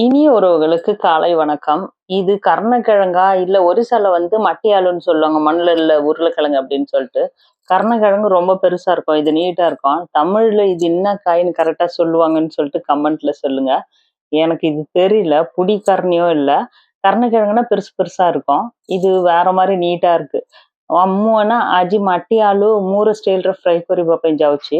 இனிய உறவுகளுக்கு காலை வணக்கம். இது கருணக்கிழங்கா, இல்ல ஒரு சில வந்து மட்டையாளுன்னு சொல்லுவாங்க. மண்ணுல உள்ள உருளைக்கிழங்கு அப்படின்னு சொல்லிட்டு. கருணக்கிழங்கு ரொம்ப பெருசா இருக்கும். இது நீட்டா இருக்கும். தமிழ்ல இது என்ன காய்ன்னு கரெக்ட்டா சொல்லுவாங்கன்னு சொல்லிட்டு கமெண்ட்ல சொல்லுங்க. எனக்கு இது தெரியல. புடிகரணியும் இல்ல. கருணக்கிழங்குனா பெருசு பெருசா இருக்கும். இது வேற மாரி நீட்டா இருக்கு. ಅಮ್ಮನ ಅಜ್ಜಿ ಮಟ್ಟಿ ಹಾಲು 3 ಸ್ಟೈಲ್ರ ಫ್ರೈ ಕೊರಿ ಬಪ್ಪನ್ ಜಾವ್ಚಿ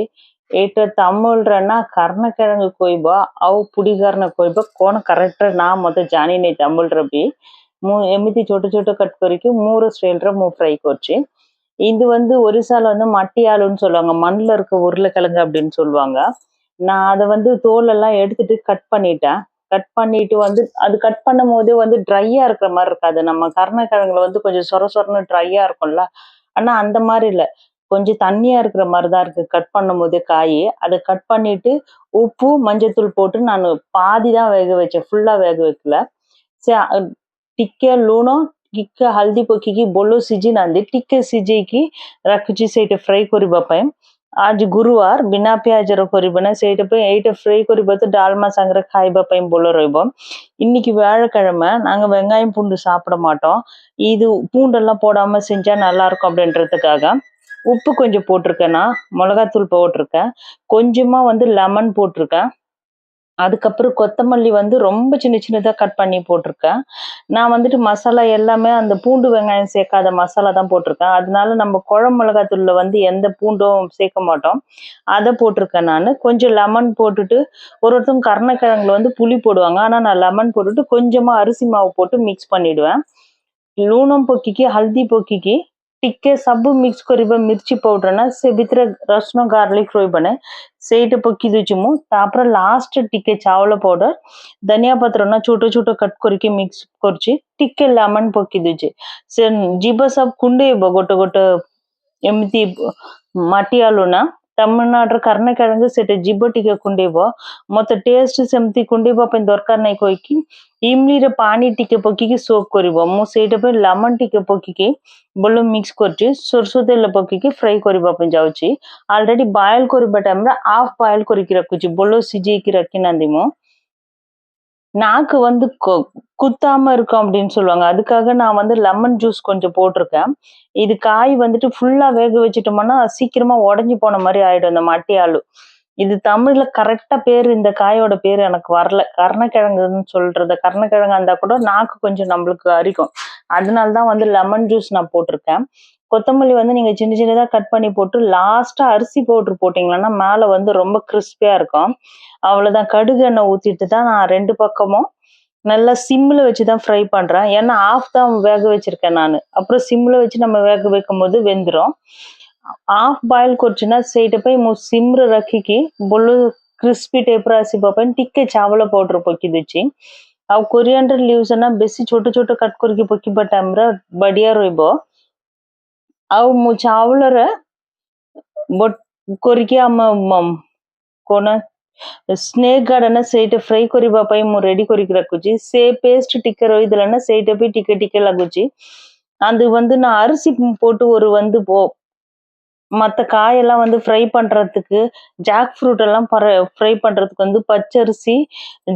ಏಟ ತಮ್ಮಲ್ರನ್ನ ಕರ್ಣಕಿழங்கு ಕೊಯ್ಬ ಅವು ಪುಡಿಗರ್ನ ಕೊಯ್ಬ ಕೋಣ ಕರೆಕ್ಟ್ ನಾ ಮತ್ತೆ ಜಾನಿನೇ ತಮ್ಮಲ್ರ ಬಿ எமிதி சொட்டு சொட்டு கட் கறிக்கு 3 ஸ்டைல்ற 3 ஃப்ரை கொறிச்சு இது வந்து ஒரிசால வந்து மட்டி ஆளுன்னு சொல்லுவாங்க. மண்ணுல இருக்க உருளைக்கிழங்கு அப்படின்னு சொல்லுவாங்க. நான் அத வந்து தோல் எல்லாம் எடுத்துட்டு கட் பண்ணிட்டேன். கட் பண்ணிட்டு வந்து அது கட் பண்ணும்போதே வந்து ட்ரையா இருக்கிற மாரி இருக்காது. நம்ம கருணக்கிழங்குல வந்து கொஞ்சம் சொர சொரன்னு ட்ரையா இருக்கும்ல. ஆனா அந்த மாரி இல்ல. கொஞ்சம் தண்ணியா இருக்கிற மாரி தான் இருக்கு கட் பண்ணும்போதே காயி. அத கட் பண்ணிட்டு உப்பு, மஞ்சத்தூள் போட்டு நானு பாதி தான் வேக வச்சேன். ஃபுல்லா வேக வைக்கல. ସେ ଟିକେ ଲୁଣ ଟିକେ ହଳଦୀ ପକେଇକି ବୋଲ ସିଝି ନାହାନ୍ତି ଟିକେ ସିଝେଇକି ରଖୁଛି ସେଇଟା ଫ୍ରାଏ କରିବା ପାଇଁ। ଆଜି ଗୁରୁବାର ବିନା ପିଆଜର କରିବ ନା ସେଇଟା ପାଇଁ ଏଇଟା ஃப்ரை କରିବ டால்மா சாங்கற ଖାଇବା ପାଇଁ ଭଲ ରହିବ। இன்னைக்கு வியாழக்கிழமை நாங்க வெங்காயம் பூண்டு சாப்பிட மாட்டோம். இது பூண்டெல்லாம் போடாம செஞ்சா நல்லா இருக்கும் அப்படின்றதுக்காக உப்பு கொஞ்சம் போட்டிருக்கேன் நான், மிளகாத்தூள் போட்டிருக்கேன், கொஞ்சமா வந்து லெமன் போட்டிருக்கேன். அதுக்கப்புறம் கொத்தமல்லி வந்து ரொம்ப சின்ன சின்னதா கட் பண்ணி போட்டிருக்கேன். நான் வந்துட்டு மசாலா எல்லாமே அந்த பூண்டு, வெங்காயம் சேர்க்காத மசாலா தான் போட்டிருக்கேன். அதனால நம்ம குழம்பு மிளகாத்தூள்ல வந்து எந்த பூண்டும் சேர்க்க மாட்டோம். அத போட்டிருக்கேன் நானு. கொஞ்சம் லெமன் போட்டுட்டு ஒருத்தவங்க கருணக்கிழங்குல வந்து புளி போடுவாங்க. ஆனா நான் லெமன் போட்டுட்டு கொஞ்சமா அரிசி மாவு போட்டு மிக்ஸ் பண்ணிடுவேன். ଲୁଣ ପକେଇକି ହଳଦୀ ପକେଇକି ଟିକେ ସବୁ ମିକ୍ସ କରିବା ମିର୍ଚି ପାଉଡର ନା ସେ ଭିତରେ ରସୁଣ ଗାର୍ଲିକ ରହିବ ନା ସେଇଟା ପକେଇ ଦଉଛି ମୁଁ। ତାପରେ ଲାଷ୍ଟ ଟିକେ ଚାଉଳ ପାଉଡର, ଧନିଆ ପତ୍ର ନା ଛୋଟ ଛୋଟ କଟ୍ କରିକି ମିକ୍ସ କରୁଛି, ଟିକେ ଲେମନ ପକେଇ ଦଉଛି। ସେ ଜୀବ ସବୁ କୁଣ୍ଡେଇବ ଗୋଟେ ଗୋଟେ ଏମିତି ମାଟି ଆଳୁ ନା ତାମିଲନାଡୁର କର୍ଣ୍ଣାକିழங்கு ସେଟା ଜୀବ ଟିକେ କୁଣ୍ଡେଇବ। ମତେ ଟେଷ୍ଟ ସେମିତି କୁଣ୍ଡେଇବା ପାଇଁ ଦରକାର ନାହିଁ କହିକି ଇମଲିରେ ପାଣି ଟିକେ ପକେଇକି ସୋକ୍ କରିବ। ମୁଁ ସେଇଟା ପାଇଁ ଲେମନ ଟିକେ ପକେଇକି ଭଲ ମିକ୍ସ କରୁଛି। ସୋରିଷ ତେଲ ପକେଇକି ଫ୍ରାଏ କରିବା ପାଇଁ ଯାଉଛି। ஆல்ரெடி பாயில் କରିବା டைம்ல ஆஃப் பாயில் କରିକି ରଖୁଛି। ଭଲ ସିଝେଇକି ରଖିନାହାନ୍ତି ମୁଁ। நாக்கு வந்து குத்தாம இருக்கும் அப்படின்னு சொல்லுவாங்க. அதுக்காக நான் வந்து லெமன் ஜூஸ் கொஞ்சம் போட்டிருக்கேன். இது காய் வந்துட்டு ஃபுல்லா வேக வச்சுட்டோம்னா சீக்கிரமா உடைஞ்சு போன மாதிரி ஆயிடும் இந்த மட்டி ஆளு. இது தமிழ்ல கரெக்டா பேரு இந்த காயோட பேரு எனக்கு வரல. கருணக்கிழங்குன்னு சொல்றது. கருணக்கிழங்கா இருந்தா கூட நாக்கு கொஞ்சம் நம்மளுக்கு அரிக்கும். அதனாலதான் வந்து லெமன் ஜூஸ் நான் போட்டிருக்கேன். கொத்தமல்லி வந்து நீங்க சின்ன சின்னதா கட் பண்ணி போட்டு லாஸ்டா அரிசி பவுடர் போட்டீங்கன்னா மேல வந்து ரொம்ப கிறிஸ்பியா இருக்கும். அவ்வளவுதான். கடுகு எண்ணெய் ஊத்திட்டு தான் நான் 2 பக்கமும் நல்லா சிம்ல வச்சுதான் ஃப்ரை பண்றேன். ஏன்னா ஆஃப் தான் வேக வச்சிருக்கேன் நானு. அப்புறம் சிம்ல வச்சு நம்ம வேக வைக்கும் போது வெந்துரும்। हाफ बॉयल करछिना सेटा पे मु सिमरे रखिकी बोलो क्रिस्पी टाइप रा आसीबा ପାଇଁ ଟିକେ ଚାवल ପାଉଡର ପକେଇ ଦେଇଛି। ଆଉ କୋରିଆଣ୍ଡର ଲିଭ୍ସ ନା ବେଶୀ ଛୋଟ ଛୋଟ କଟ୍ କରିକି ପକେଇବା ଟାଇମରେ ବଢିଆ ରହିବ। ଆଉ ମୁଁ ଚାवलରେ କରିକି ଆମ କୋନ ସ୍ନେକ୍ ଗାର୍ଡେନ ସେଇଟା ଫ୍ରାଇ କରିବା ପାଇଁ ମୁଁ ரெடி କରିକି ரக்குଛି। ସେ பேஸ்ட் ଟିକେ ରହିதல ना ସେଇଟା भी ଟିକେ ଟିକେ ଲାଗୁଛି। அது வந்து நான் அரிசி போட்டு ஒரு வந்து மத்த காயெல்லாம் வந்து ஃப்ரை பண்றதுக்கு ஜாக் ஃப்ரூட் எல்லாம் ஃப்ரை பண்றதுக்கு வந்து பச்சரிசி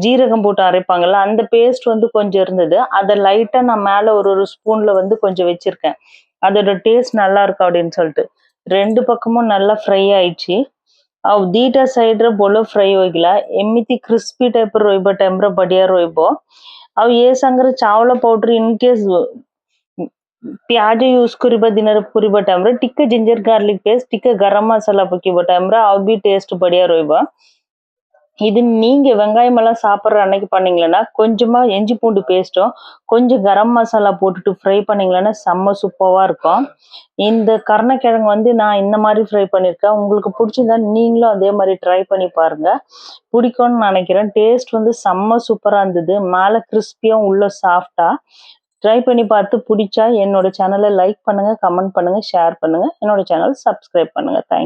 ஜீரகம் போட்டு அரைப்பாங்கல்ல அந்த பேஸ்ட் வந்து கொஞ்சம் இருந்தது. அதை லைட்டா நான் மேல ஒரு ஸ்பூன்ல வந்து கொஞ்சம் வச்சிருக்கேன்। அதோட டேஸ்ட் நல்லா இருக்கும் அப்படின்னு சொல்லிட்டு 2 பக்கமும் நல்லா ஃப்ரை ஆயிடுச்சு। ଆଉ ଦିଟା ସାଇଡରେ ଭଲ ଫ୍ରାଇ ହୋଇଗଲା। ଏମିତି କ୍ରିସ୍ପି ଟାଇପର ରହିବ ଟାଇମରେ ବଢିଆ ରହିବ। ଆଉ ଏ ସାଙ୍ଗରେ ଚାଉଳ ପାଉଡର ଇନ କେସ୍ प्याज यूज करिबा दिनर पूरीबा टाइम रे टिके जिंजर गार्लिक पेस्ट टिके गरम मसाला पकीबा टाइम रे आउ भी टेस्ट बढ़िया रहइबा। இது நீங்க வெங்காயம் எல்லாம் சாப்பிடுற அன்னைக்கு பண்ணீங்களா கொஞ்சமா இஞ்சி பூண்டு பேஸ்டும் கொஞ்சம் கரம் மசாலா போட்டுட்டு ஃப்ரை பண்ணீங்களா செம்ம சூப்பரா இருக்கும்। இந்த கருணக்கிழங்கு வந்து நான் இந்த மாதிரி ஃப்ரை பண்ணிருக்கேன்। உங்களுக்கு பிடிச்சிருந்தா நீங்களும் அதே மாதிரி ட்ரை பண்ணி பாருங்க। பிடிக்கும்னு நினைக்கிறேன்। டேஸ்ட் வந்து செம்ம சூப்பரா இருந்தது। மேல கிறிஸ்பியா உள்ள சாஃப்டா। ட்ரை பண்ணி பார்த்து பிடிச்சா என்னோட சேனலை லைக் பண்ணுங்க, கமெண்ட் பண்ணுங்க, ஷேர் பண்ணுங்க, என்னோட சேனல் சப்ஸ்கிரைப் பண்ணுங்க। தேங்க்யூ।